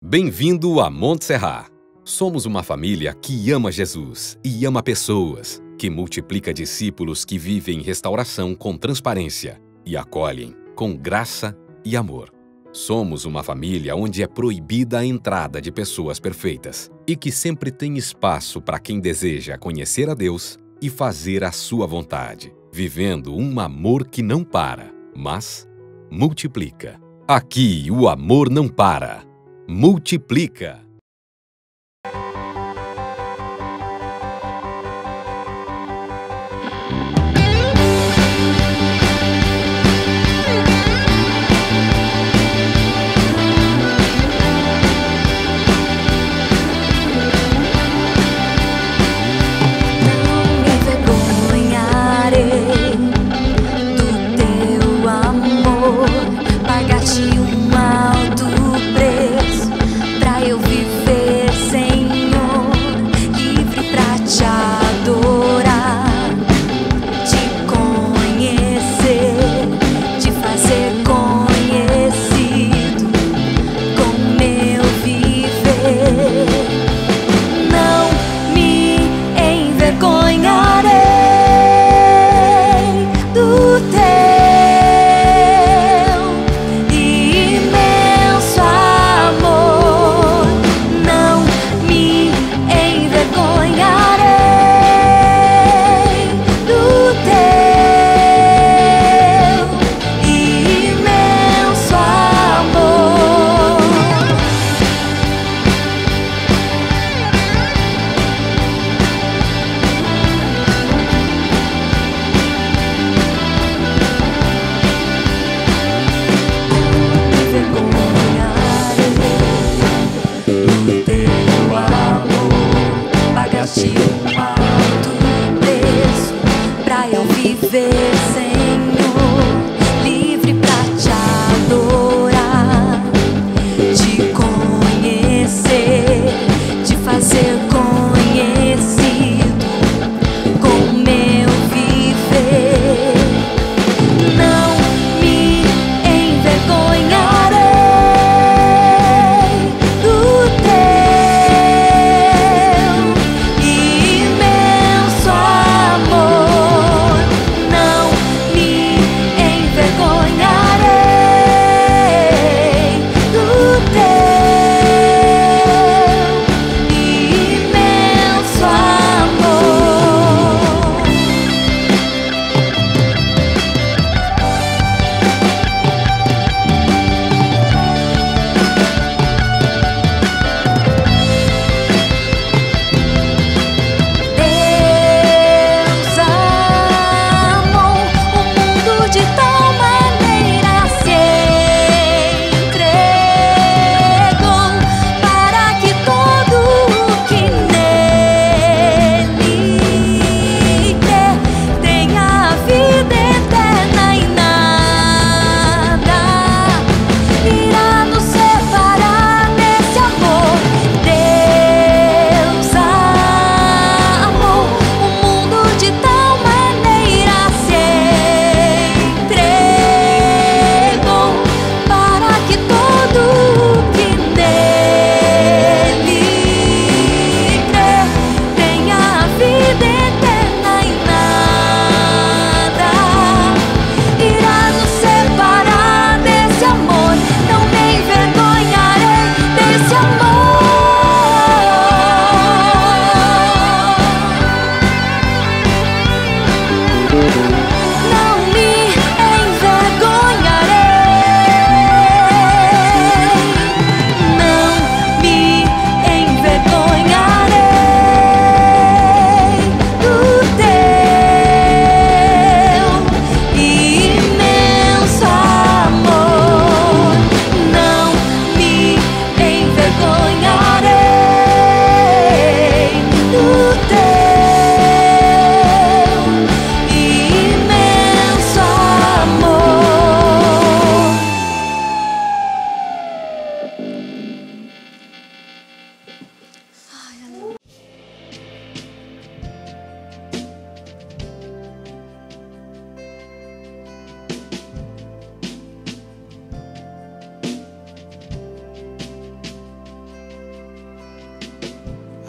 Bem-vindo a Montserrat. Somos uma família que ama Jesus e ama pessoas, que multiplica discípulos que vivem restauração com transparência e acolhem com graça e amor. Somos uma família onde é proibida a entrada de pessoas perfeitas e que sempre tem espaço para quem deseja conhecer a Deus e fazer a sua vontade, vivendo um amor que não para, mas multiplica. Aqui o amor não para, multiplica. Um alto preço pra eu viver.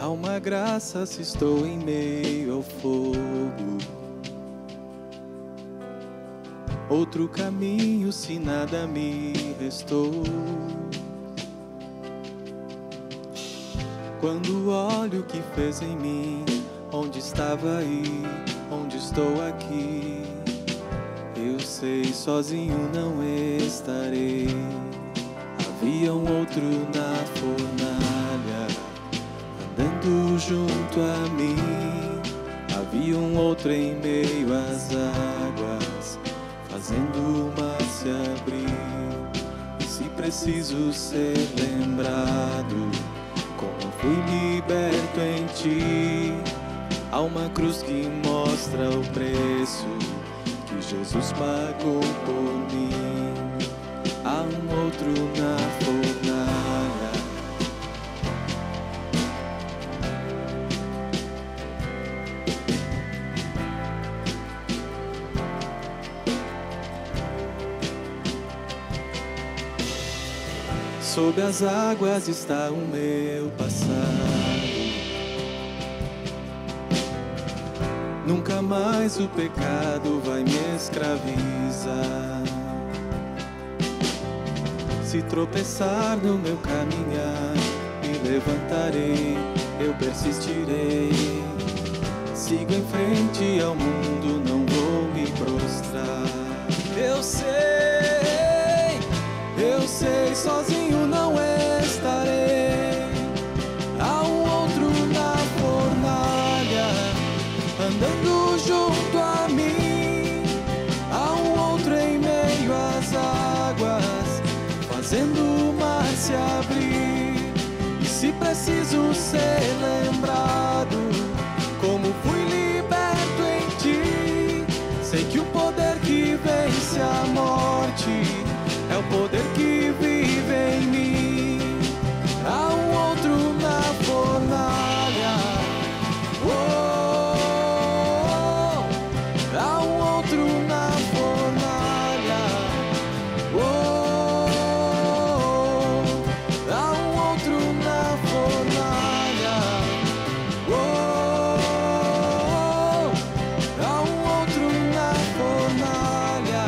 Há uma graça se estou em meio ao fogo, outro caminho se nada me restou. Quando olho o que fez em mim, onde estava aí, onde estou aqui, eu sei, sozinho não estarei. Havia um outro na fornalha, andando junto a mim. Havia um outro em meio às águas, fazendo o mar se abrir. E se preciso ser lembrado, como fui liberto em ti, há uma cruz que mostra o preço que Jesus pagou por mim. Há um outro na fornalha, sob as águas está o meu passado. Nunca mais o pecado vai me escravizar. Se tropeçar no meu caminhar, me levantarei, eu persistirei. Sigo em frente ao mundo, não vou me prostrar. Eu sei, sozinho não estarei. Há um outro na fornalha, andando junto a mim. Há um outro em meio às águas, fazendo o mar se abrir. E se preciso ser lembrado, como fui liberto em ti, sei que o poder que vence a morte é o poder que vive em mim. Há um outro na fornalha, há um outro na fornalha, há um outro na fornalha, há um outro na fornalha.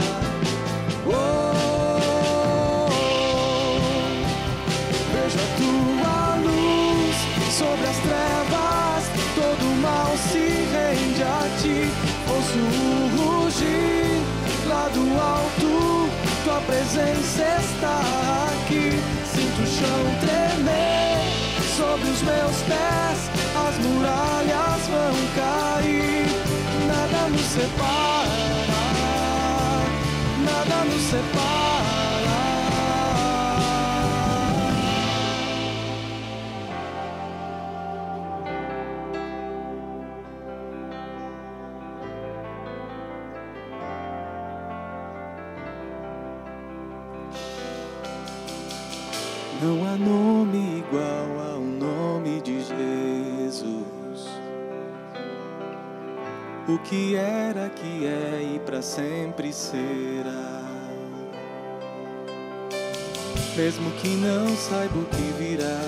Vejo a tua luz sobre as trevas, todo mal se rende a ti. Ouço o rugir lá do alto, tua presença está aqui. Sinto o chão tremer sobre os meus pés, as muralhas vão cair. Nada nos separa, nada nos separa. Não há nome igual ao nome de Jesus. O que era, que é e para sempre será. Mesmo que não saiba o que virá,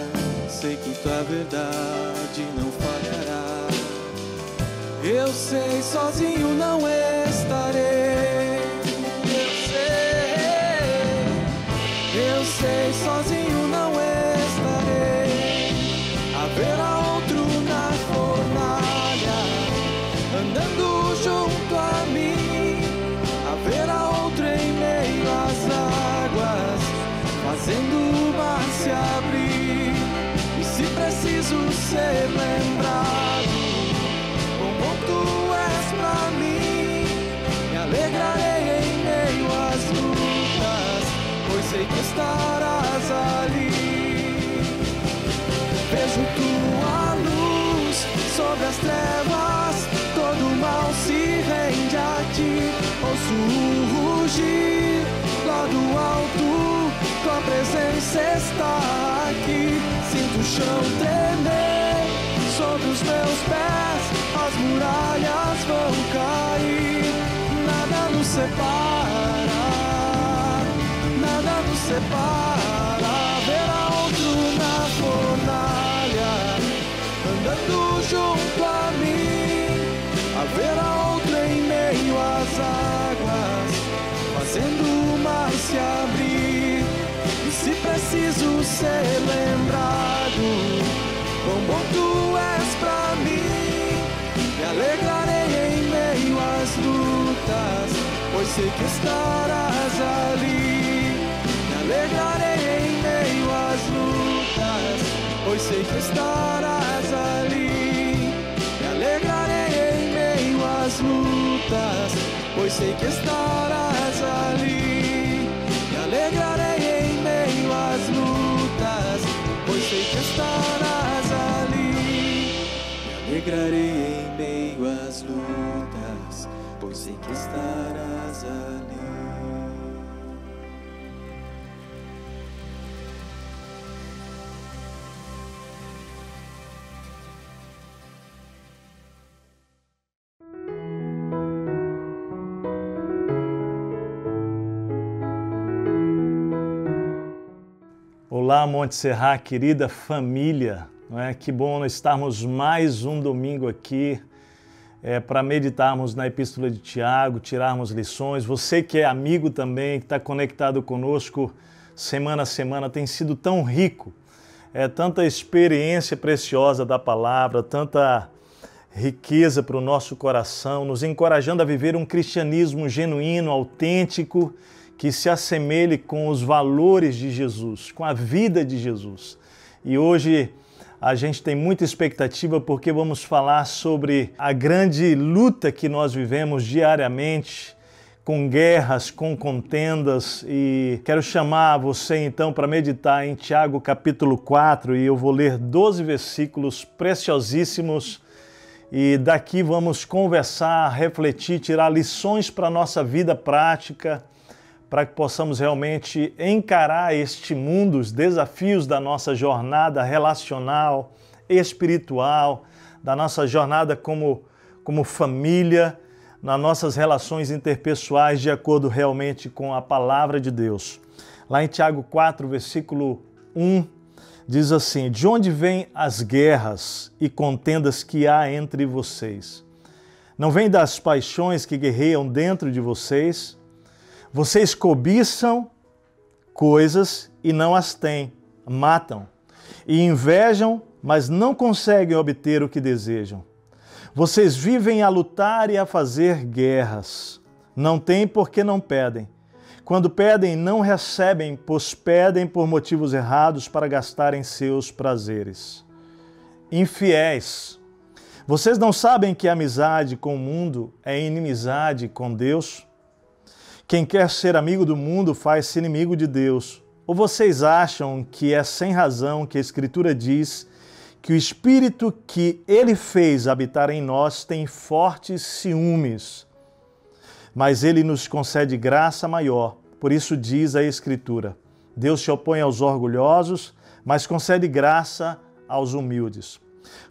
sei que tua verdade não falhará. Eu sei, sozinho não estarei. Eu sei, sozinho não estarei. Haverá outro na fornalha, andando junto a mim. Haverá outro em meio às águas, fazendo o mar se abrir. E se preciso ser lembrado, como tu és pra mim, me alegrarei em meio às lutas, pois sei que estarás ali. Vejo tua luz sobre as trevas, todo mal se rende a ti. Ouço o rugir lá do alto, tua presença está aqui. Sinto o chão tremer sobre os meus pés, as muralhas vão cair. Nada nos separa, nada nos separa. Haverá outro na fornalha, preciso ser lembrado. Quão bom tu és pra mim. Me alegrarei em meio às lutas, pois sei que estarás ali. Me alegrarei em meio às lutas, pois sei que estarás ali. Me alegrarei em meio às lutas, pois sei que estarás ali. Me alegrarei em meio às lutas, pois sei que estarás ali. Me alegrarei em meio às lutas, pois sei que estarás ali. Olá, Monte Serra, querida família, não é? Que bom estarmos mais um domingo aqui para meditarmos na Epístola de Tiago, tirarmos lições. Você que é amigo também, que está conectado conosco semana a semana, tem sido tão rico, tanta experiência preciosa da palavra, tanta riqueza para o nosso coração, nos encorajando a viver um cristianismo genuíno, autêntico, que se assemelhe com os valores de Jesus, com a vida de Jesus. E hoje a gente tem muita expectativa porque vamos falar sobre a grande luta que nós vivemos diariamente, com guerras, com contendas, e quero chamar você então para meditar em Tiago capítulo 4, e eu vou ler 12 versículos preciosíssimos, e daqui vamos conversar, refletir, tirar lições para a nossa vida prática, para que possamos realmente encarar este mundo, os desafios da nossa jornada relacional, espiritual, da nossa jornada como família, nas nossas relações interpessoais, de acordo realmente com a palavra de Deus. Lá em Tiago 4, versículo 1, diz assim: de onde vêm as guerras e contendas que há entre vocês? Não vêm das paixões que guerreiam dentro de vocês? Vocês cobiçam coisas e não as têm, matam, e invejam, mas não conseguem obter o que desejam. Vocês vivem a lutar e a fazer guerras. Não têm porque não pedem. Quando pedem, não recebem, pois pedem por motivos errados para gastarem seus prazeres. Infiéis, vocês não sabem que a amizade com o mundo é inimizade com Deus? Quem quer ser amigo do mundo faz-se inimigo de Deus. Ou vocês acham que é sem razão que a Escritura diz que o Espírito que Ele fez habitar em nós tem fortes ciúmes? Mas Ele nos concede graça maior. Por isso diz a Escritura: Deus se opõe aos orgulhosos, mas concede graça aos humildes.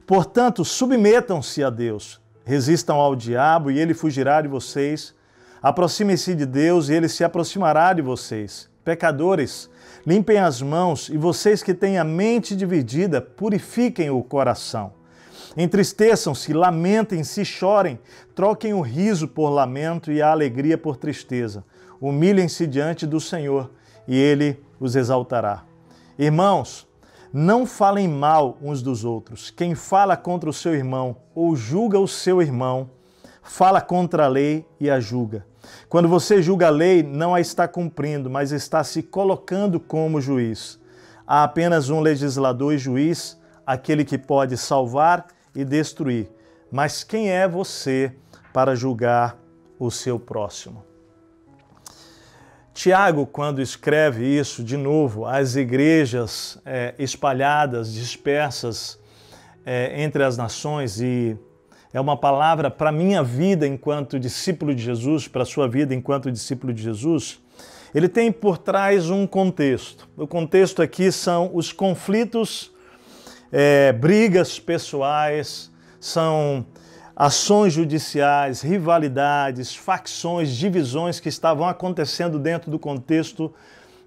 Portanto, submetam-se a Deus, resistam ao diabo e ele fugirá de vocês. Aproximem-se de Deus e Ele se aproximará de vocês. Pecadores, limpem as mãos, e vocês que têm a mente dividida, purifiquem o coração. Entristeçam-se, lamentem-se, chorem, troquem o riso por lamento e a alegria por tristeza. Humilhem-se diante do Senhor e Ele os exaltará. Irmãos, não falem mal uns dos outros. Quem fala contra o seu irmão ou julga o seu irmão, fala contra a lei e a julga. Quando você julga a lei, não a está cumprindo, mas está se colocando como juiz. Há apenas um legislador e juiz, aquele que pode salvar e destruir. Mas quem é você para julgar o seu próximo? Tiago, quando escreve isso, de novo, às igrejas espalhadas, dispersas entre as nações, e é uma palavra para a minha vida enquanto discípulo de Jesus, para a sua vida enquanto discípulo de Jesus, ele tem por trás um contexto. O contexto aqui são os conflitos, brigas pessoais, são ações judiciais, rivalidades, facções, divisões que estavam acontecendo dentro do contexto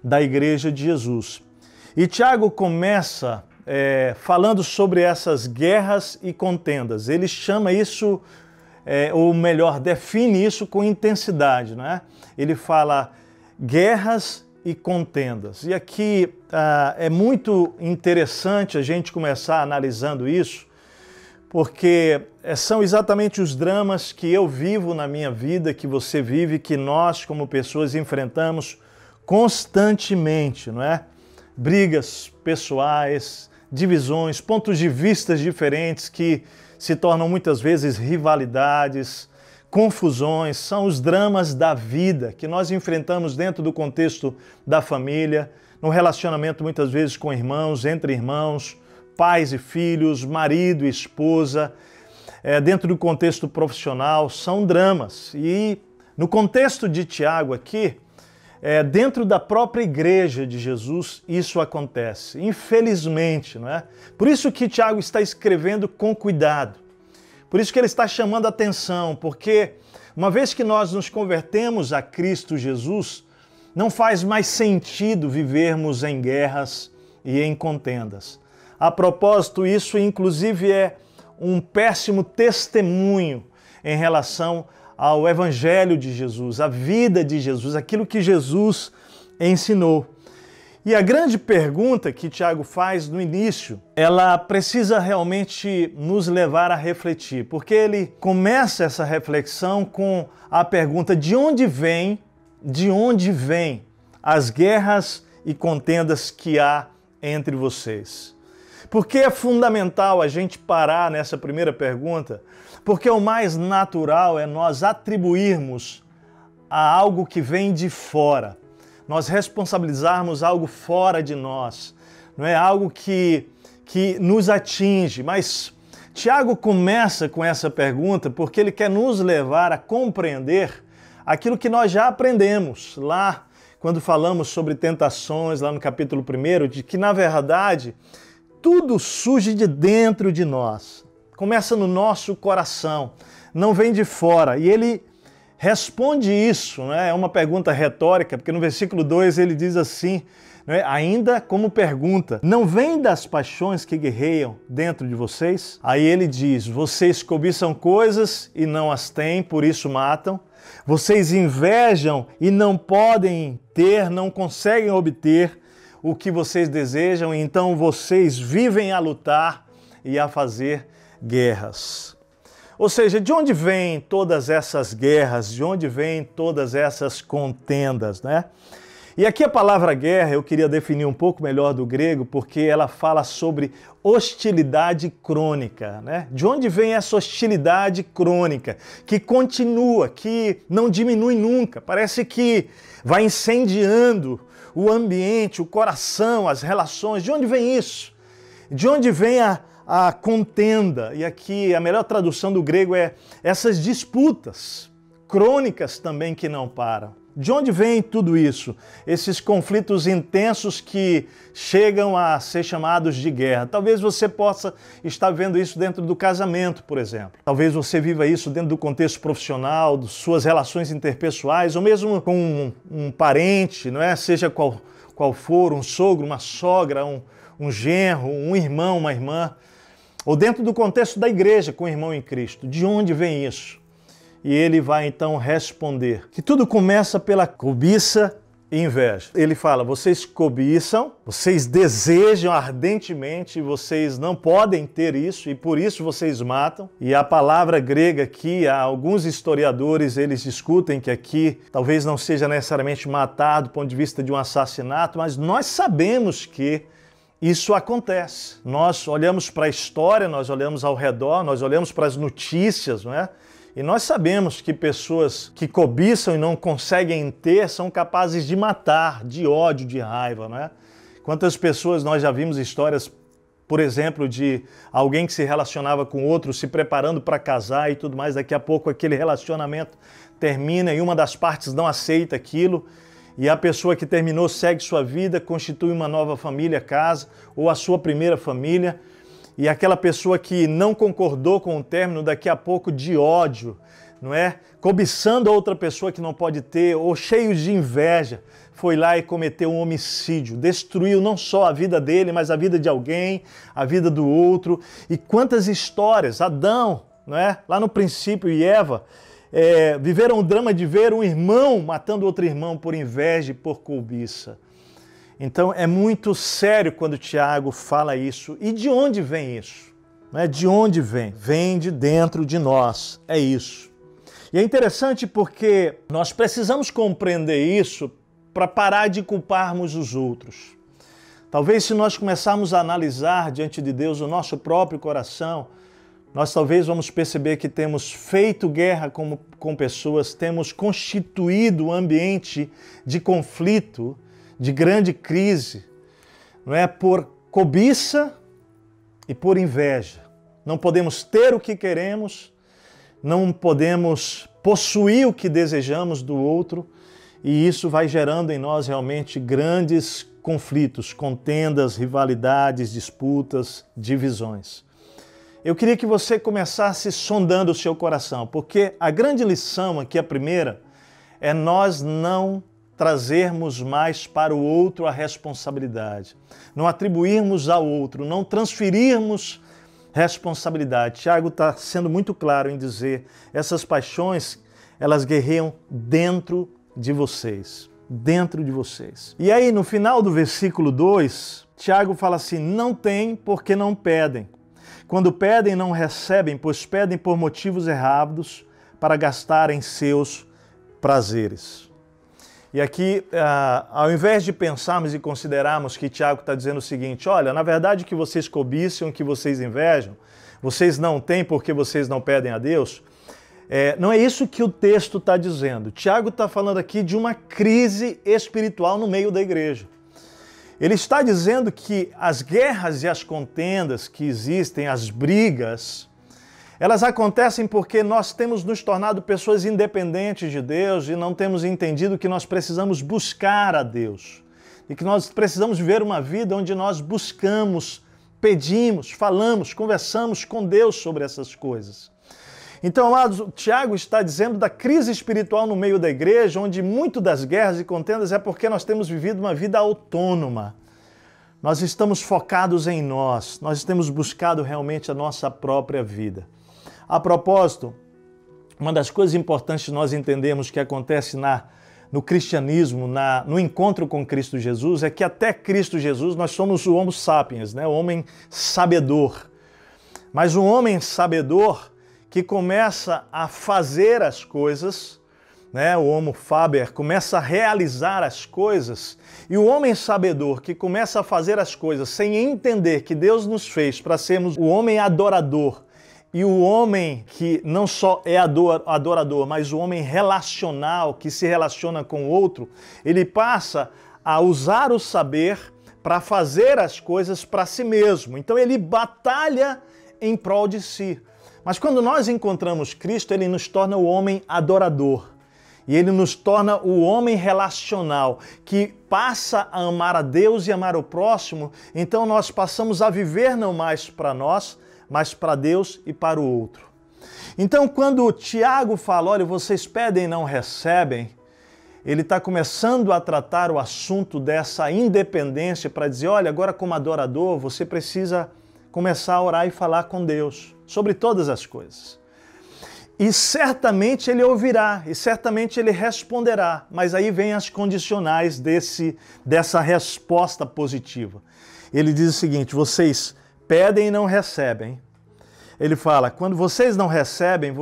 da Igreja de Jesus. E Tiago começa falando sobre essas guerras e contendas. Ele chama isso, ou melhor, define isso com intensidade, não é? Ele fala guerras e contendas. E aqui é muito interessante a gente começar analisando isso, porque são exatamente os dramas que eu vivo na minha vida, que você vive, que nós como pessoas enfrentamos constantemente, não é? Brigas pessoais, divisões, pontos de vista diferentes que se tornam muitas vezes rivalidades, confusões, são os dramas da vida que nós enfrentamos dentro do contexto da família, no relacionamento muitas vezes com irmãos, entre irmãos, pais e filhos, marido e esposa, dentro do contexto profissional, são dramas. E no contexto de Tiago aqui, dentro da própria igreja de Jesus, isso acontece, infelizmente, não é? Por isso que Tiago está escrevendo com cuidado, por isso que ele está chamando a atenção, porque uma vez que nós nos convertemos a Cristo Jesus, não faz mais sentido vivermos em guerras e em contendas. A propósito, isso inclusive é um péssimo testemunho em relação ao Evangelho de Jesus, à vida de Jesus, aquilo que Jesus ensinou. E a grande pergunta que Tiago faz no início, ela precisa realmente nos levar a refletir, porque ele começa essa reflexão com a pergunta: de onde vêm as guerras e contendas que há entre vocês? Por que é fundamental a gente parar nessa primeira pergunta? Porque o mais natural é nós atribuirmos a algo que vem de fora, nós responsabilizarmos algo fora de nós, não é algo que nos atinge. Mas Tiago começa com essa pergunta porque ele quer nos levar a compreender aquilo que nós já aprendemos lá quando falamos sobre tentações, lá no capítulo 1, de que, na verdade, tudo surge de dentro de nós, começa no nosso coração, não vem de fora. E ele responde isso, né? É uma pergunta retórica, porque no versículo 2 ele diz assim, né? Ainda como pergunta: não vem das paixões que guerreiam dentro de vocês? Aí ele diz: vocês cobiçam coisas e não as têm, por isso matam. Vocês invejam e não podem ter, não conseguem obter o que vocês desejam, então vocês vivem a lutar e a fazer guerras. Ou seja, de onde vêm todas essas guerras? De onde vêm todas essas contendas, né? E aqui a palavra guerra eu queria definir um pouco melhor do grego, porque ela fala sobre hostilidade crônica, né? De onde vem essa hostilidade crônica, que continua, que não diminui nunca, parece que vai incendiando o ambiente, o coração, as relações? De onde vem isso? De onde vem a contenda? E aqui a melhor tradução do grego é essas disputas crônicas também que não param. De onde vem tudo isso? Esses conflitos intensos que chegam a ser chamados de guerra. Talvez você possa estar vendo isso dentro do casamento, por exemplo. Talvez você viva isso dentro do contexto profissional, de suas relações interpessoais, ou mesmo com um parente, não é? Seja qual for, um sogro, uma sogra, um genro, um irmão, uma irmã. Ou dentro do contexto da igreja, com o irmão em Cristo. De onde vem isso? E ele vai então responder que tudo começa pela cobiça e inveja. Ele fala: vocês cobiçam, vocês desejam ardentemente, vocês não podem ter isso e por isso vocês matam. E a palavra grega aqui, alguns historiadores eles discutem que aqui talvez não seja necessariamente matar do ponto de vista de um assassinato, mas nós sabemos que isso acontece. Nós olhamos para a história, nós olhamos ao redor, nós olhamos para as notícias, não é? E nós sabemos que pessoas que cobiçam e não conseguem ter são capazes de matar, de ódio, de raiva, não é? Quantas pessoas nós já vimos histórias, por exemplo, de alguém que se relacionava com outro, se preparando para casar e tudo mais, daqui a pouco aquele relacionamento termina e uma das partes não aceita aquilo, e a pessoa que terminou segue sua vida, constitui uma nova família, casa, ou a sua primeira família, e aquela pessoa que não concordou com o término, daqui a pouco de ódio, não é? Cobiçando a outra pessoa que não pode ter, ou cheio de inveja, foi lá e cometeu um homicídio, destruiu não só a vida dele, mas a vida de alguém, a vida do outro. E quantas histórias, Adão, não é? Lá no princípio, e Eva, viveram o drama de ver um irmão matando outro irmão por inveja e por cobiça. Então é muito sério quando Tiago fala isso. E de onde vem isso? De onde vem? Vem de dentro de nós, é isso. E é interessante porque nós precisamos compreender isso para parar de culparmos os outros. Talvez se nós começarmos a analisar diante de Deus o nosso próprio coração, nós talvez vamos perceber que temos feito guerra com pessoas, temos constituído um ambiente de conflito, de grande crise, não é? Por cobiça e por inveja. Não podemos ter o que queremos, não podemos possuir o que desejamos do outro, e isso vai gerando em nós realmente grandes conflitos, contendas, rivalidades, disputas, divisões. Eu queria que você começasse sondando o seu coração, porque a grande lição aqui, a primeira, é nós não trazermos mais para o outro a responsabilidade, não atribuirmos ao outro, não transferirmos responsabilidade. Tiago está sendo muito claro em dizer, essas paixões, elas guerreiam dentro de vocês. Dentro de vocês. E aí, no final do versículo 2, Tiago fala assim, não tem porque não pedem. Quando pedem, não recebem, pois pedem por motivos errados para gastarem seus prazeres. E aqui, ao invés de pensarmos e considerarmos que Tiago está dizendo o seguinte, olha, na verdade que vocês cobiçam, que vocês invejam, vocês não têm porque vocês não pedem a Deus, não é isso que o texto está dizendo. Tiago está falando aqui de uma crise espiritual no meio da igreja. Ele está dizendo que as guerras e as contendas que existem, as brigas, elas acontecem porque nós temos nos tornado pessoas independentes de Deus e não temos entendido que nós precisamos buscar a Deus. E que nós precisamos viver uma vida onde nós buscamos, pedimos, falamos, conversamos com Deus sobre essas coisas. Então, amados, Tiago está dizendo da crise espiritual no meio da igreja, onde muito das guerras e contendas é porque nós temos vivido uma vida autônoma. Nós estamos focados em nós temos buscado realmente a nossa própria vida. A propósito, uma das coisas importantes nós entendemos que acontece no cristianismo, no encontro com Cristo Jesus, é que até Cristo Jesus nós somos o Homo sapiens, o homem sabedor. Mas um homem sabedor que começa a fazer as coisas, o Homo faber começa a realizar as coisas, e o homem sabedor que começa a fazer as coisas sem entender que Deus nos fez para sermos o homem adorador, e o homem que não só é adorador, mas o homem relacional, que se relaciona com o outro, ele passa a usar o saber para fazer as coisas para si mesmo. Então ele batalha em prol de si. Mas quando nós encontramos Cristo, ele nos torna o homem adorador. E ele nos torna o homem relacional, que passa a amar a Deus e amar o próximo. Então nós passamos a viver não mais para nós, mas para Deus e para o outro. Então quando Tiago fala, olha, vocês pedem e não recebem, ele está começando a tratar o assunto dessa independência para dizer, olha, agora como adorador, você precisa começar a orar e falar com Deus sobre todas as coisas. E certamente ele ouvirá, e certamente ele responderá, mas aí vem as condicionais dessa resposta positiva. Ele diz o seguinte, vocês pedem e não recebem. Ele fala, quando vocês não recebem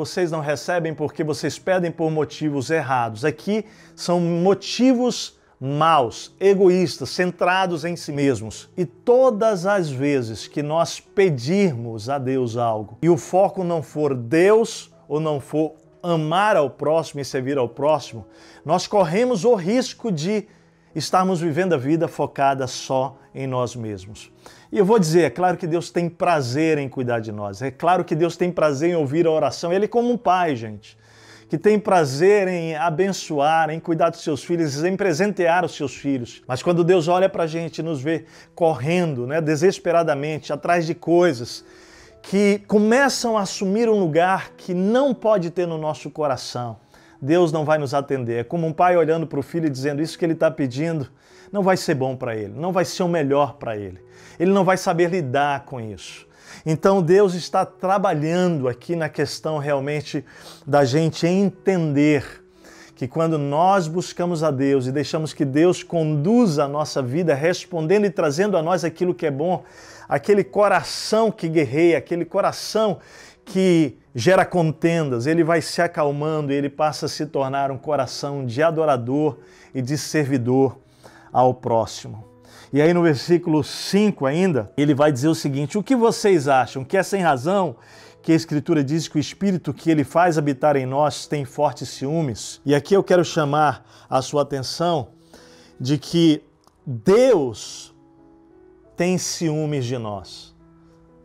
porque vocês pedem por motivos errados. Aqui são motivos maus, egoístas, centrados em si mesmos. E todas as vezes que nós pedirmos a Deus algo e o foco não for Deus ou não for amar ao próximo e servir ao próximo, nós corremos o risco de estarmos vivendo a vida focada só em nós mesmos. E eu vou dizer, é claro que Deus tem prazer em cuidar de nós, é claro que Deus tem prazer em ouvir a oração, Ele é como um pai, gente, que tem prazer em abençoar, em cuidar dos seus filhos, em presentear os seus filhos. Mas quando Deus olha para a gente e nos vê correndo, desesperadamente, atrás de coisas que começam a assumir um lugar que não pode ter no nosso coração, Deus não vai nos atender. É como um pai olhando para o filho e dizendo, isso que ele está pedindo não vai ser bom para ele, não vai ser o melhor para ele. Ele não vai saber lidar com isso. Então Deus está trabalhando aqui na questão realmente da gente entender que quando nós buscamos a Deus e deixamos que Deus conduza a nossa vida, respondendo e trazendo a nós aquilo que é bom, aquele coração que guerreia, aquele coração que gera contendas, ele vai se acalmando e ele passa a se tornar um coração de adorador e de servidor ao próximo. E aí no versículo 5 ainda, ele vai dizer o seguinte, o que vocês acham? Que é sem razão que a Escritura diz que o Espírito que ele faz habitar em nós tem fortes ciúmes? E aqui eu quero chamar a sua atenção de que Deus tem ciúmes de nós.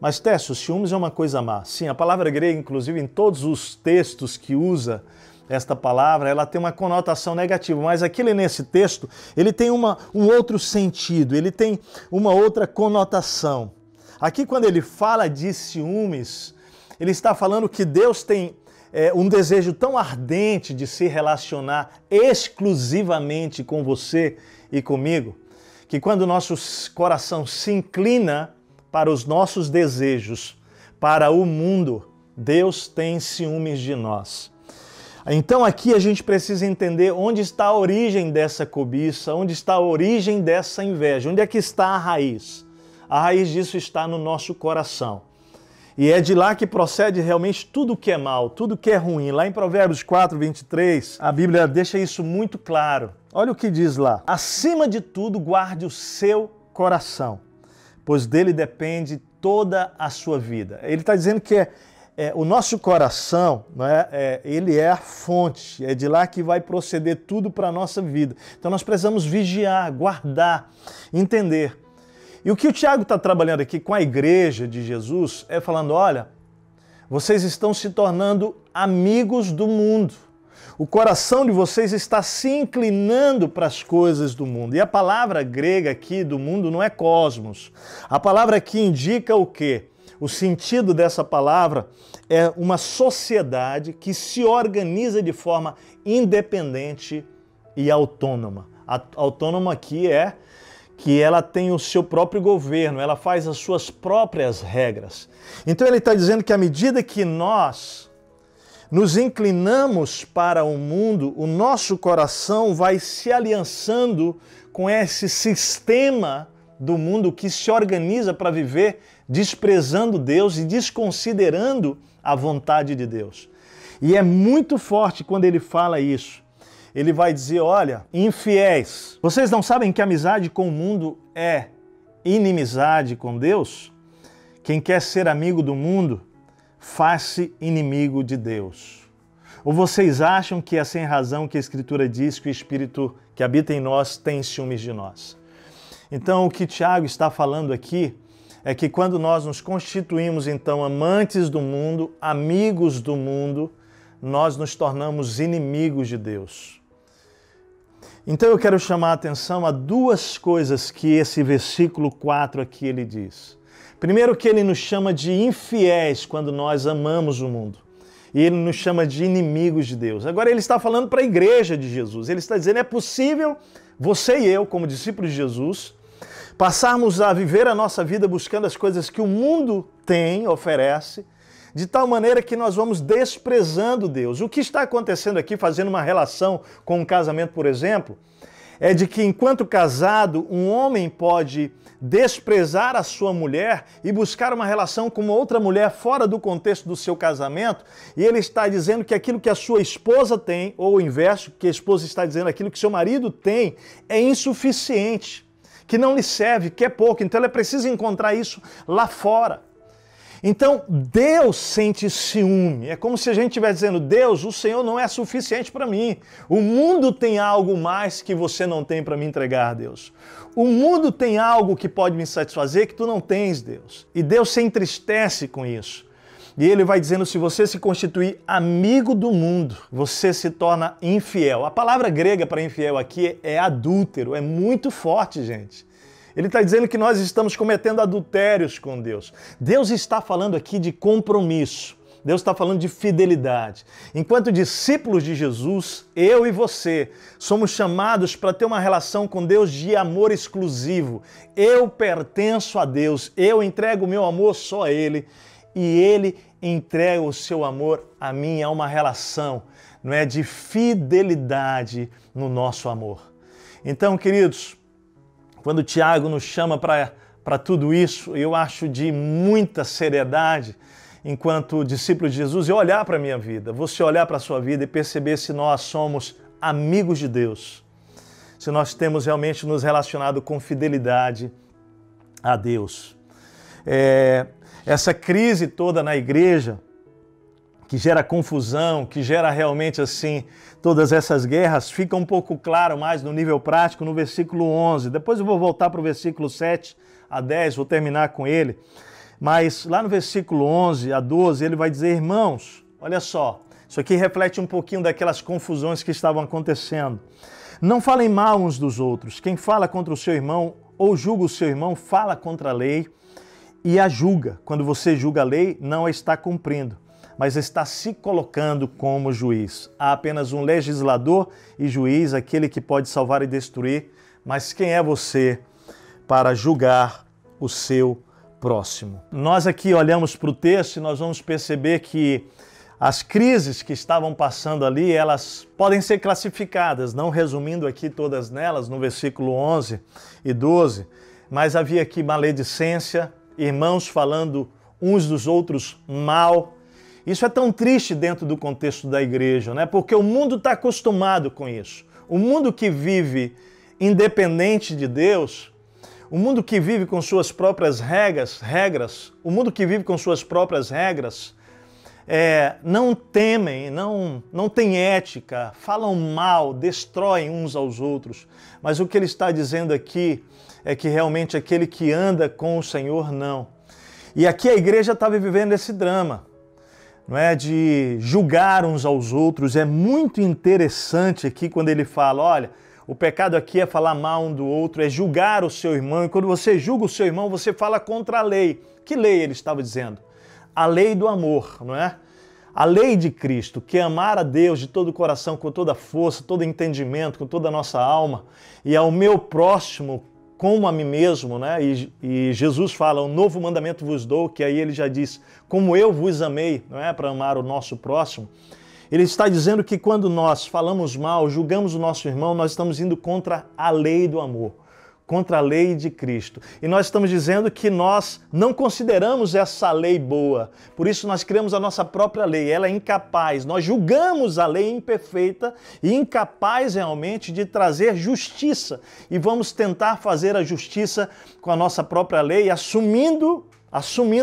Mas, Técio, ciúmes é uma coisa má. Sim, a palavra grega, inclusive, em todos os textos que usa esta palavra, ela tem uma conotação negativa, mas aquele nesse texto, ele tem um outro sentido, ele tem uma outra conotação. Aqui, quando ele fala de ciúmes, ele está falando que Deus tem um desejo tão ardente de se relacionar exclusivamente com você e comigo, que quando o nosso coração se inclina para os nossos desejos, para o mundo, Deus tem ciúmes de nós. Então aqui a gente precisa entender onde está a origem dessa cobiça, onde está a origem dessa inveja, onde é que está a raiz? A raiz disso está no nosso coração. E é de lá que procede realmente tudo que é mal, tudo que é ruim. Lá em Provérbios 4, 23, a Bíblia deixa isso muito claro. Olha o que diz lá. Acima de tudo, guarde o seu coração, pois dele depende toda a sua vida. Ele está dizendo que o nosso coração, ele é a fonte, é de lá que vai proceder tudo para a nossa vida. Então nós precisamos vigiar, guardar, entender. E o que o Tiago está trabalhando aqui com a igreja de Jesus é falando, olha, vocês estão se tornando amigos do mundo. O coração de vocês está se inclinando para as coisas do mundo. E a palavra grega aqui do mundo não é cosmos. A palavra aqui indica o quê? O sentido dessa palavra é uma sociedade que se organiza de forma independente e autônoma. Autônoma aqui é que ela tem o seu próprio governo, ela faz as suas próprias regras. Então ele está dizendo que à medida que nós nos inclinamos para o mundo, o nosso coração vai se aliançando com esse sistema do mundo que se organiza para viver desprezando Deus e desconsiderando a vontade de Deus. E é muito forte quando ele fala isso. Ele vai dizer, olha, infiéis, vocês não sabem que amizade com o mundo é inimizade com Deus? Quem quer ser amigo do mundo, faz-se inimigo de Deus. Ou vocês acham que é sem razão que a Escritura diz que o Espírito que habita em nós tem ciúmes de nós? Então, o que Tiago está falando aqui é que quando nós nos constituímos, então, amantes do mundo, amigos do mundo, nós nos tornamos inimigos de Deus. Então, eu quero chamar a atenção a duas coisas que esse versículo 4 aqui ele diz. Primeiro, que ele nos chama de infiéis quando nós amamos o mundo. E ele nos chama de inimigos de Deus. Agora, ele está falando para a igreja de Jesus. Ele está dizendo, é possível você e eu, como discípulos de Jesus, passarmos a viver a nossa vida buscando as coisas que o mundo tem, oferece, de tal maneira que nós vamos desprezando Deus. O que está acontecendo aqui, fazendo uma relação com um casamento, por exemplo, é de que enquanto casado, um homem pode desprezar a sua mulher e buscar uma relação com outra mulher fora do contexto do seu casamento, e ele está dizendo que aquilo que a sua esposa tem, ou o inverso, que a esposa está dizendo aquilo que seu marido tem, é insuficiente, que não lhe serve, que é pouco, então ela precisa encontrar isso lá fora. Então, Deus sente ciúme. É como se a gente estivesse dizendo, Deus, o Senhor não é suficiente para mim. O mundo tem algo mais que você não tem para me entregar, Deus. O mundo tem algo que pode me satisfazer que tu não tens, Deus. E Deus se entristece com isso. E ele vai dizendo, se você se constituir amigo do mundo, você se torna infiel. A palavra grega para infiel aqui é adúltero, é muito forte, gente. Ele está dizendo que nós estamos cometendo adultérios com Deus. Deus está falando aqui de compromisso. Deus está falando de fidelidade. Enquanto discípulos de Jesus, eu e você somos chamados para ter uma relação com Deus de amor exclusivo. Eu pertenço a Deus, eu entrego o meu amor só a Ele e Ele entrega o seu amor a mim. É uma relação, não é, de fidelidade no nosso amor. Então, queridos, quando o Tiago nos chama para tudo isso, eu acho de muita seriedade, enquanto discípulo de Jesus, eu olhar para a minha vida, você olhar para a sua vida e perceber se nós somos amigos de Deus, se nós temos realmente nos relacionado com fidelidade a Deus. Essa crise toda na igreja, que gera confusão, que gera realmente assim, todas essas guerras, fica um pouco claro mais no nível prático no versículo 11. Depois eu vou voltar para o versículo 7 a 10, vou terminar com ele. Mas lá no versículo 11 a 12, ele vai dizer, irmãos, olha só, isso aqui reflete um pouquinho daquelas confusões que estavam acontecendo. Não falem mal uns dos outros. Quem fala contra o seu irmão ou julga o seu irmão, fala contra a lei e a julga. Quando você julga a lei, não a está cumprindo, mas está se colocando como juiz. Há apenas um legislador e juiz, aquele que pode salvar e destruir, mas quem é você para julgar o seu próximo? Nós aqui olhamos para o texto e nós vamos perceber que as crises que estavam passando ali, elas podem ser classificadas, não resumindo aqui todas nelas, no versículo 11 e 12, mas havia aqui maledicência, irmãos falando uns dos outros mal. Isso é tão triste dentro do contexto da igreja, né? Porque o mundo está acostumado com isso. O mundo que vive independente de Deus, o mundo que vive com suas próprias regras, o mundo que vive com suas próprias regras, não temem, não tem ética, falam mal, destroem uns aos outros. Mas o que ele está dizendo aqui é que realmente aquele que anda com o Senhor, não. E aqui a igreja estava vivendo esse drama, não é, de julgar uns aos outros. É muito interessante aqui quando ele fala, olha, o pecado aqui é falar mal um do outro, é julgar o seu irmão, e quando você julga o seu irmão, você fala contra a lei. Que lei ele estava dizendo? A lei do amor, não é? A lei de Cristo, que é amar a Deus de todo o coração, com toda a força, todo o entendimento, com toda a nossa alma, e ao meu próximo como a mim mesmo, né? E Jesus fala, um novo mandamento vos dou, que aí ele já diz, como eu vos amei, não é? Para amar o nosso próximo. Ele está dizendo que quando nós falamos mal, julgamos o nosso irmão, nós estamos indo contra a lei do amor, contra a lei de Cristo. E nós estamos dizendo que nós não consideramos essa lei boa, por isso nós criamos a nossa própria lei, ela é incapaz. Nós julgamos a lei imperfeita e incapaz realmente de trazer justiça. E vamos tentar fazer a justiça com a nossa própria lei, assumindo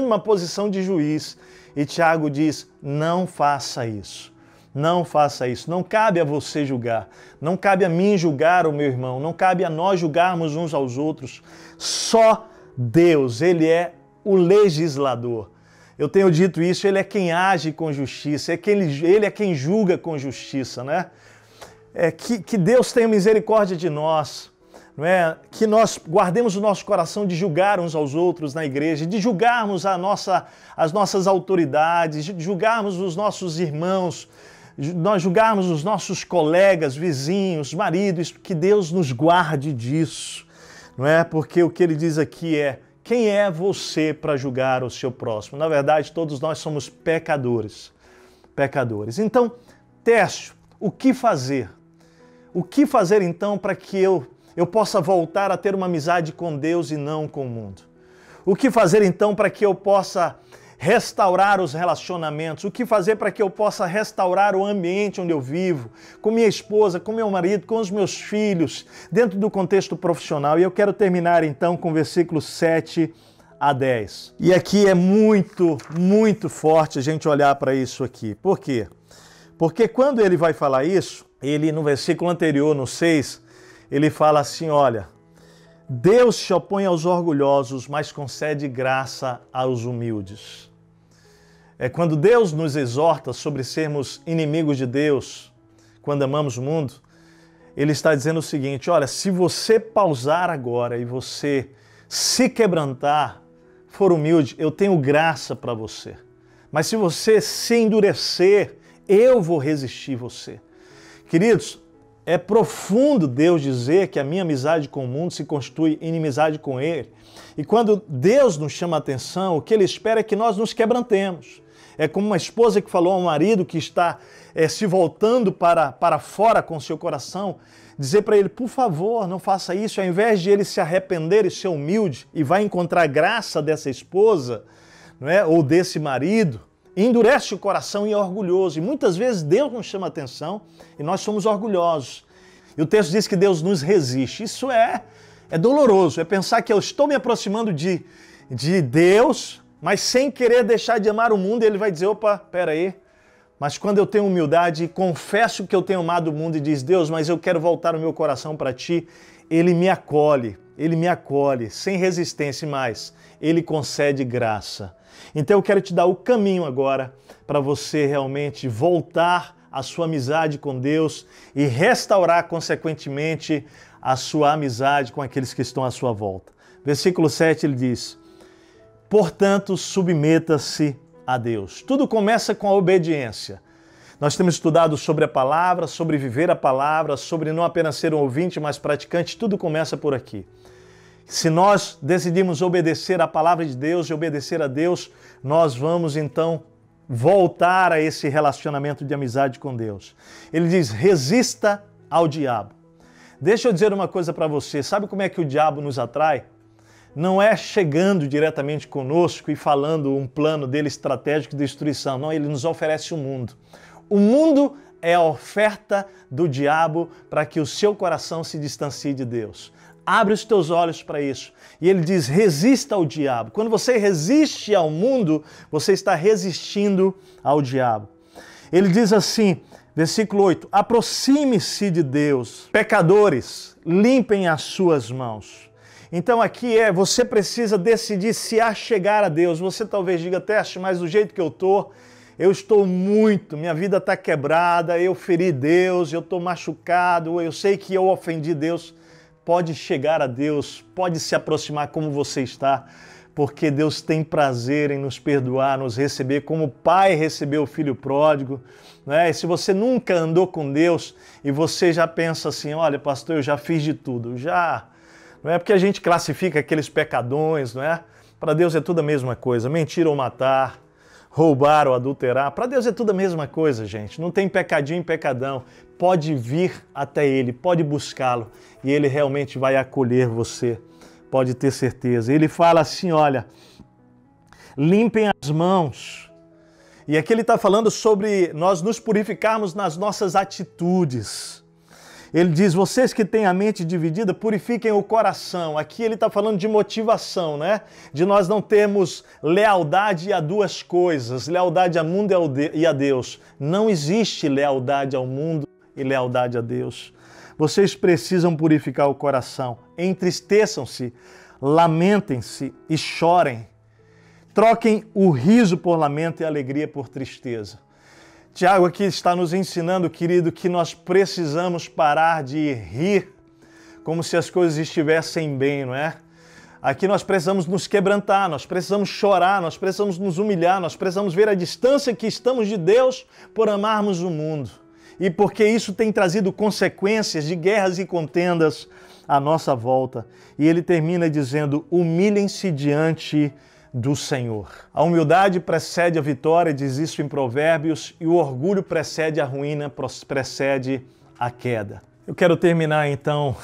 uma posição de juiz. E Tiago diz, não faça isso. Não faça isso, não cabe a você julgar, não cabe a mim julgar o meu irmão, não cabe a nós julgarmos uns aos outros. Só Deus, Ele é o legislador. Eu tenho dito isso, Ele é quem age com justiça, Ele é quem julga com justiça, né? Que Deus tenha misericórdia de nós, não é? Que nós guardemos o nosso coração de julgar uns aos outros na igreja, de julgarmos as nossas autoridades, de julgarmos os nossos irmãos, nós julgarmos os nossos colegas, vizinhos, maridos, que Deus nos guarde disso, não é? Porque o que ele diz aqui é, quem é você para julgar o seu próximo? Na verdade, todos nós somos pecadores. Então, Tércio, o que fazer? O que fazer então para que eu possa voltar a ter uma amizade com Deus e não com o mundo? O que fazer então para que eu possa restaurar os relacionamentos? O que fazer para que eu possa restaurar o ambiente onde eu vivo, com minha esposa, com meu marido, com os meus filhos, dentro do contexto profissional? E eu quero terminar então com versículos 7 a 10. E aqui é muito, muito forte a gente olhar para isso aqui. Por quê? Porque quando ele vai falar isso, ele no versículo anterior, no 6, ele fala assim, olha, Deus se opõe aos orgulhosos, mas concede graça aos humildes. Quando Deus nos exorta sobre sermos inimigos de Deus, quando amamos o mundo, Ele está dizendo o seguinte, olha, se você pausar agora e você se quebrantar, for humilde, eu tenho graça para você. Mas se você se endurecer, eu vou resistir você. Queridos, é profundo Deus dizer que a minha amizade com o mundo se constitui inimizade com Ele. E quando Deus nos chama a atenção, o que Ele espera é que nós nos quebrantemos. É como uma esposa que falou ao marido que está se voltando para fora com seu coração, dizer para ele, por favor, não faça isso. Ao invés de ele se arrepender e ser humilde e vai encontrar graça dessa esposa, não é? Ou desse marido, endurece o coração e é orgulhoso. E muitas vezes Deus nos chama a atenção e nós somos orgulhosos. E o texto diz que Deus nos resiste. Isso é doloroso. É pensar que eu estou me aproximando de Deus, mas sem querer deixar de amar o mundo. E Ele vai dizer, opa, peraí. Mas quando eu tenho humildade e confesso que eu tenho amado o mundo e diz, Deus, mas eu quero voltar o meu coração para Ti, Ele me acolhe, sem resistência, mas Ele concede graça. Então eu quero te dar o caminho agora para você realmente voltar a sua amizade com Deus e restaurar, consequentemente, a sua amizade com aqueles que estão à sua volta. Versículo 7, ele diz, portanto, submeta-se a Deus. Tudo começa com a obediência. Nós temos estudado sobre a palavra, sobre viver a palavra, sobre não apenas ser um ouvinte, mas praticante. Tudo começa por aqui. Se nós decidimos obedecer à palavra de Deus e obedecer a Deus, nós vamos então voltar a esse relacionamento de amizade com Deus. Ele diz, resista ao diabo. Deixa eu dizer uma coisa para você. Sabe como é que o diabo nos atrai? Não é chegando diretamente conosco e falando um plano dele estratégico de destruição. Não, ele nos oferece o mundo. O mundo é a oferta do diabo para que o seu coração se distancie de Deus. Abre os teus olhos para isso. E ele diz, resista ao diabo. Quando você resiste ao mundo, você está resistindo ao diabo. Ele diz assim, versículo 8, aproxime-se de Deus. Pecadores, limpem as suas mãos. Então aqui você precisa decidir se achegar a Deus. Você talvez diga, Teste, mas do jeito que eu estou muito, minha vida está quebrada, eu feri Deus, eu estou machucado, eu sei que eu ofendi Deus. Pode chegar a Deus, pode se aproximar como você está, porque Deus tem prazer em nos perdoar, nos receber, como o Pai recebeu o Filho pródigo. Né? E se você nunca andou com Deus e você já pensa assim, olha, pastor, eu já fiz de tudo, Não é porque a gente classifica aqueles pecadões, não é? Para Deus é tudo a mesma coisa. Mentir ou matar, roubar ou adulterar. Para Deus é tudo a mesma coisa, gente. Não tem pecadinho e pecadão. Pode vir até Ele, pode buscá-lo. E Ele realmente vai acolher você. Pode ter certeza. Ele fala assim, olha, limpem as mãos. E aqui ele está falando sobre nós nos purificarmos nas nossas atitudes. Ele diz, vocês que têm a mente dividida, purifiquem o coração. Aqui ele está falando de motivação, né? De nós não termos lealdade a duas coisas, lealdade ao mundo e a Deus. Não existe lealdade ao mundo e lealdade a Deus. Vocês precisam purificar o coração. Entristeçam-se, lamentem-se e chorem. Troquem o riso por lamento e a alegria por tristeza. Tiago aqui está nos ensinando, querido, que nós precisamos parar de rir como se as coisas estivessem bem, não é? Aqui nós precisamos nos quebrantar, nós precisamos chorar, nós precisamos nos humilhar, nós precisamos ver a distância que estamos de Deus por amarmos o mundo. E porque isso tem trazido consequências de guerras e contendas à nossa volta. E ele termina dizendo, humilhem-se diante do Senhor. A humildade precede a vitória, diz isso em Provérbios, e o orgulho precede a ruína, precede a queda. Eu quero terminar então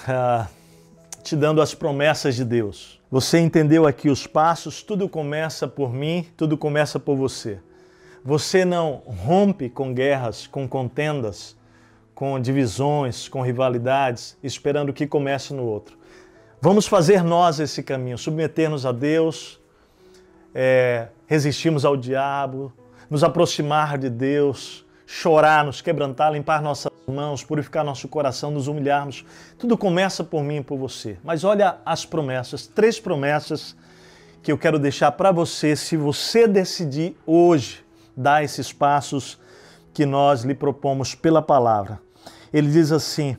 te dando as promessas de Deus. Você entendeu aqui os passos, tudo começa por mim, tudo começa por você. Você não rompe com guerras, com contendas, com divisões, com rivalidades, esperando que comece no outro. Vamos fazer nós esse caminho, submeter-nos a Deus, resistirmos ao diabo, nos aproximar de Deus, chorar, nos quebrantar, limpar nossas mãos, purificar nosso coração, nos humilharmos. Tudo começa por mim e por você. Mas olha as promessas, 3 promessas que eu quero deixar para você, se você decidir hoje dar esses passos que nós lhe propomos pela palavra. Ele diz assim,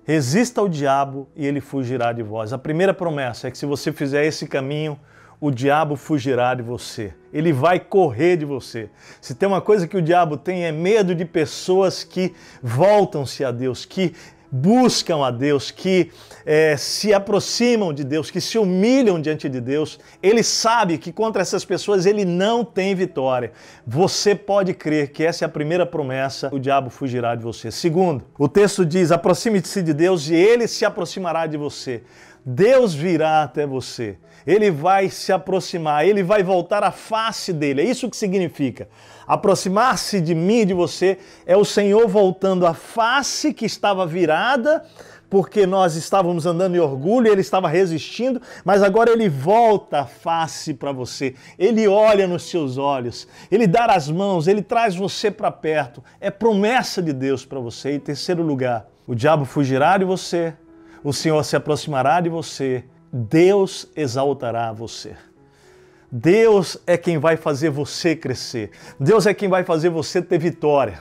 resista ao diabo e ele fugirá de vós. A primeira promessa é que se você fizer esse caminho, o diabo fugirá de você. Ele vai correr de você. Se tem uma coisa que o diabo tem é medo de pessoas que voltam-se a Deus, que buscam a Deus, que se aproximam de Deus, que se humilham diante de Deus. Ele sabe que contra essas pessoas ele não tem vitória. Você pode crer que essa é a primeira promessa, o diabo fugirá de você. Segundo, o texto diz, aproxime-se de Deus e ele se aproximará de você. Deus virá até você. Ele vai se aproximar, ele vai voltar à face dele. É isso que significa. Aproximar-se de mim e de você é o Senhor voltando à face que estava virada, porque nós estávamos andando em orgulho, ele estava resistindo, mas agora ele volta a face para você. Ele olha nos seus olhos, ele dá as mãos, ele traz você para perto. É promessa de Deus para você. Em terceiro lugar, o diabo fugirá de você, o Senhor se aproximará de você, Deus exaltará você. Deus é quem vai fazer você crescer. Deus é quem vai fazer você ter vitória.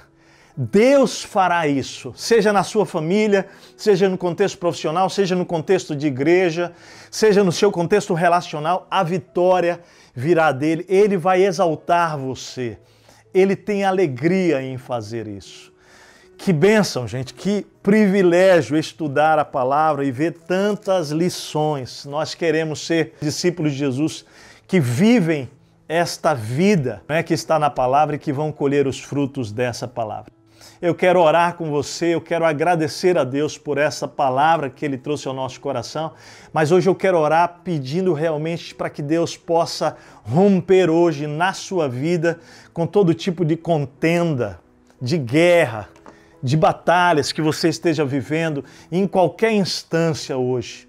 Deus fará isso, seja na sua família, seja no contexto profissional, seja no contexto de igreja, seja no seu contexto relacional, a vitória virá dele. Ele vai exaltar você. Ele tem alegria em fazer isso. Que bênção, gente, que privilégio estudar a palavra e ver tantas lições. Nós queremos ser discípulos de Jesus que vivem esta vida, né, que está na palavra e que vão colher os frutos dessa palavra. Eu quero orar com você, eu quero agradecer a Deus por essa palavra que Ele trouxe ao nosso coração, mas hoje eu quero orar pedindo realmente para que Deus possa romper hoje na sua vida com todo tipo de contenda, de guerra, de batalhas que você esteja vivendo em qualquer instância hoje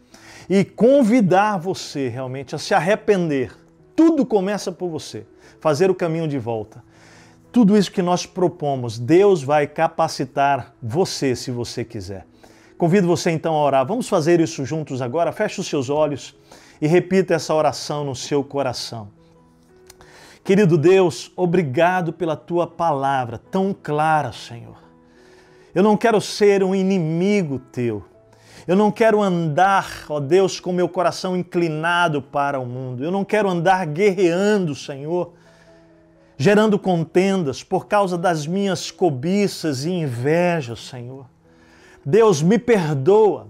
e convidar você realmente a se arrepender. Tudo começa por você, fazer o caminho de volta. Tudo isso que nós propomos, Deus vai capacitar você se você quiser. Convido você então a orar. Vamos fazer isso juntos agora? Feche os seus olhos e repita essa oração no seu coração. Querido Deus, obrigado pela Tua palavra tão clara, Senhor. Eu não quero ser um inimigo Teu. Eu não quero andar, ó Deus, com meu coração inclinado para o mundo. Eu não quero andar guerreando, Senhor, gerando contendas por causa das minhas cobiças e invejas, Senhor. Deus, me perdoa,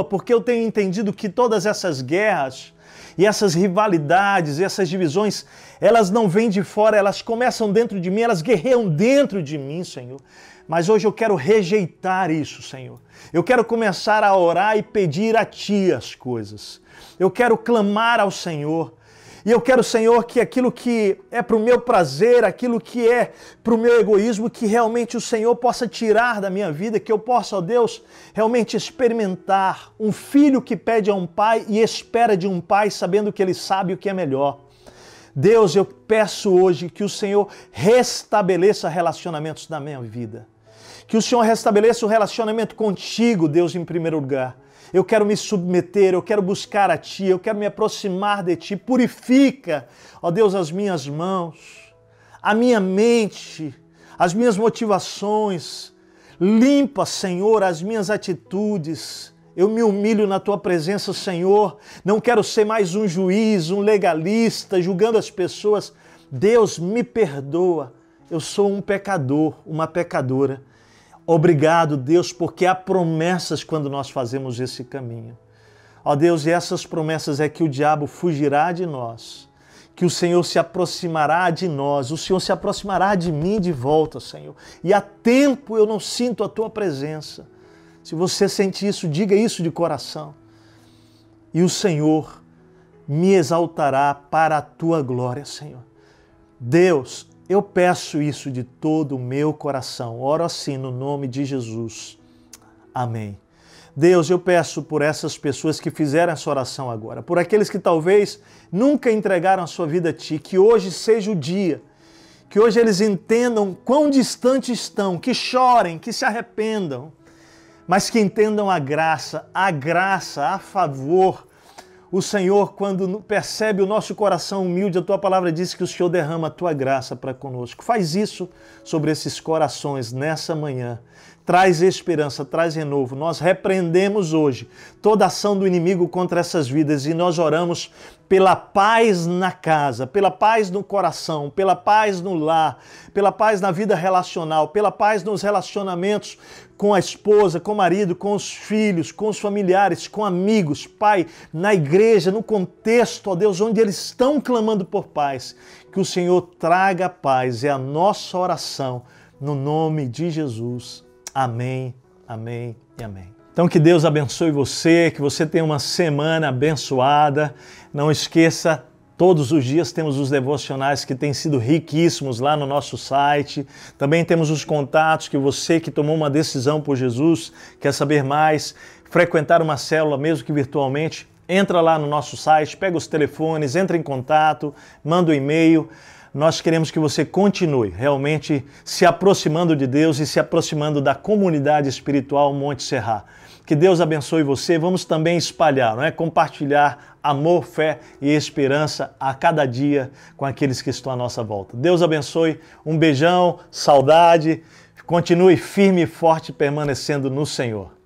porque eu tenho entendido que todas essas guerras e essas rivalidades, essas divisões, elas não vêm de fora, elas começam dentro de mim, elas guerreiam dentro de mim, Senhor. Mas hoje eu quero rejeitar isso, Senhor. Eu quero começar a orar e pedir a Ti as coisas. Eu quero clamar ao Senhor. E eu quero, Senhor, que aquilo que é para o meu prazer, aquilo que é para o meu egoísmo, que realmente o Senhor possa tirar da minha vida, que eu possa, ó Deus, realmente experimentar um filho que pede a um pai e espera de um pai sabendo que ele sabe o que é melhor. Deus, eu peço hoje que o Senhor restabeleça relacionamentos na minha vida. Que o Senhor restabeleça o relacionamento contigo, Deus, em primeiro lugar. Eu quero me submeter, eu quero buscar a Ti, eu quero me aproximar de Ti. Purifica, ó Deus, as minhas mãos, a minha mente, as minhas motivações. Limpa, Senhor, as minhas atitudes. Eu me humilho na Tua presença, Senhor. Não quero ser mais um juiz, um legalista, julgando as pessoas. Deus, me perdoa. Eu sou um pecador, uma pecadora. Obrigado, Deus, porque há promessas quando nós fazemos esse caminho. Ó Deus, e essas promessas é que o diabo fugirá de nós, que o Senhor se aproximará de nós, o Senhor se aproximará de mim de volta, Senhor. E há tempo eu não sinto a Tua presença. Se você sente isso, diga isso de coração. E o Senhor me exaltará para a Tua glória, Senhor. Deus, eu peço isso de todo o meu coração. Oro assim no nome de Jesus. Amém. Deus, eu peço por essas pessoas que fizeram essa oração agora, por aqueles que talvez nunca entregaram a sua vida a Ti, que hoje seja o dia, que hoje eles entendam quão distantes estão, que chorem, que se arrependam, mas que entendam a graça, a favor. O Senhor, quando percebe o nosso coração humilde, a Tua palavra diz que o Senhor derrama a Tua graça para conosco. Faz isso sobre esses corações nessa manhã. traz esperança, traz renovo. Nós repreendemos hoje toda ação do inimigo contra essas vidas e nós oramos pela paz na casa, pela paz no coração, pela paz no lar, pela paz na vida relacional, pela paz nos relacionamentos com a esposa, com o marido, com os filhos, com os familiares, com amigos, Pai, na igreja, no contexto, ó Deus, onde eles estão clamando por paz. Que o Senhor traga paz, é a nossa oração, no nome de Jesus. Amém, amém e amém. Então que Deus abençoe você, que você tenha uma semana abençoada. Não esqueça, todos os dias temos os devocionais que têm sido riquíssimos lá no nosso site. Também temos os contatos que você que tomou uma decisão por Jesus, quer saber mais, frequentar uma célula, mesmo que virtualmente, entra lá no nosso site, pega os telefones, entra em contato, manda um e-mail. Nós queremos que você continue realmente se aproximando de Deus e se aproximando da comunidade espiritual Monte Serra. Que Deus abençoe você. Vamos também espalhar, não é? Compartilhar amor, fé e esperança a cada dia com aqueles que estão à nossa volta. Deus abençoe. Um beijão, saudade. Continue firme e forte permanecendo no Senhor.